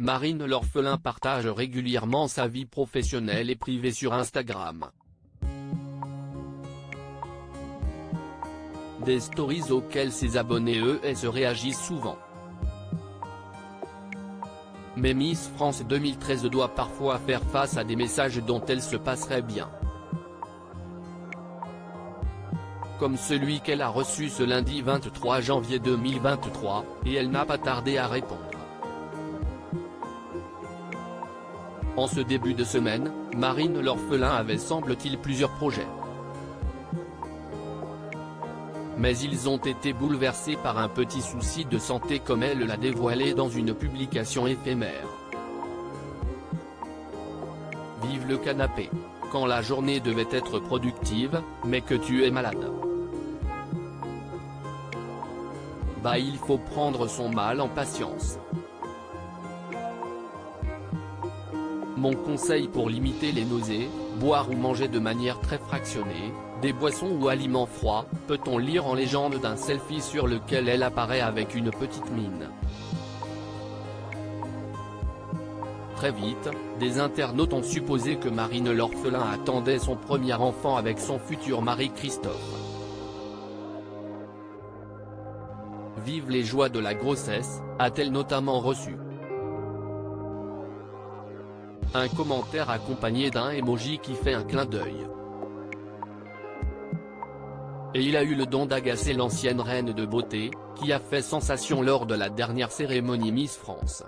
Marine l'orphelin partage régulièrement sa vie professionnelle et privée sur Instagram. Des stories auxquelles ses abonnés se réagissent souvent. Mais Miss France 2013 doit parfois faire face à des messages dont elle se passerait bien. Comme celui qu'elle a reçu ce lundi 23 janvier 2023, et elle n'a pas tardé à répondre. En ce début de semaine, Marine l'orphelin avait semble-t-il plusieurs projets. Mais ils ont été bouleversés par un petit souci de santé comme elle l'a dévoilé dans une publication éphémère. Vive le canapé. Quand la journée devait être productive, mais que tu es malade. Bah il faut prendre son mal en patience. Mon conseil pour limiter les nausées, boire ou manger de manière très fractionnée, des boissons ou aliments froids, peut-on lire en légende d'un selfie sur lequel elle apparaît avec une petite mine. Très vite, des internautes ont supposé que Marine l'orphelin attendait son premier enfant avec son futur mari Christophe. Vive les joies de la grossesse, a-t-elle notamment reçu. Un commentaire accompagné d'un emoji qui fait un clin d'œil. Et il a eu le don d'agacer l'ancienne reine de beauté, qui a fait sensation lors de la dernière cérémonie Miss France.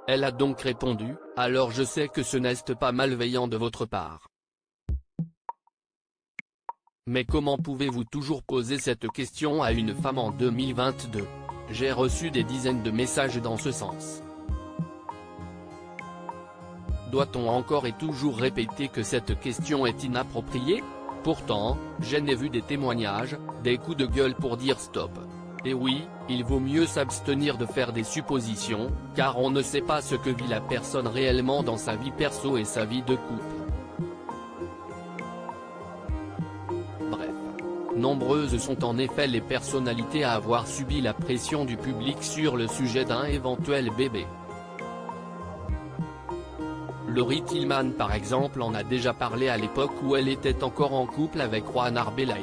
Elle a donc répondu, « Alors je sais que ce n'est pas malveillant de votre part. Mais comment pouvez-vous toujours poser cette question à une femme en 2022 ? J'ai reçu des dizaines de messages dans ce sens. » Doit-on encore et toujours répéter que cette question est inappropriée ? Pourtant, j'en ai vu des témoignages, des coups de gueule pour dire stop. Et oui, il vaut mieux s'abstenir de faire des suppositions, car on ne sait pas ce que vit la personne réellement dans sa vie perso et sa vie de couple. Bref. Nombreuses sont en effet les personnalités à avoir subi la pression du public sur le sujet d'un éventuel bébé. Laurie Tillman par exemple en a déjà parlé à l'époque où elle était encore en couple avec Juan Arbelay.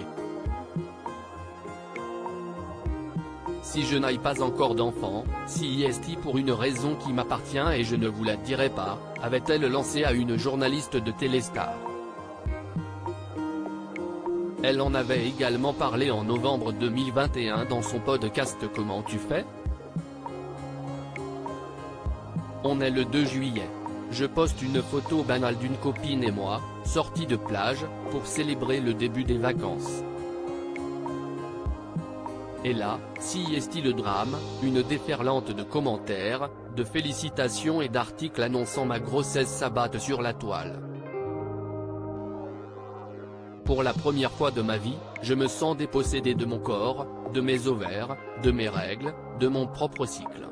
Si je n'ai pas encore d'enfant, si est pour une raison qui m'appartient et je ne vous la dirai pas, avait-elle lancé à une journaliste de Téléstar. Elle en avait également parlé en novembre 2021 dans son podcast Comment tu fais ? On est le 2 juillet. Je poste une photo banale d'une copine et moi, sortis de plage, pour célébrer le début des vacances. Et là, si est le drame, une déferlante de commentaires, de félicitations et d'articles annonçant ma grossesse s'abattent sur la toile. Pour la première fois de ma vie, je me sens dépossédé de mon corps, de mes ovaires, de mes règles, de mon propre cycle.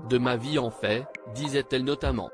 De ma vie en fait, disait-elle notamment.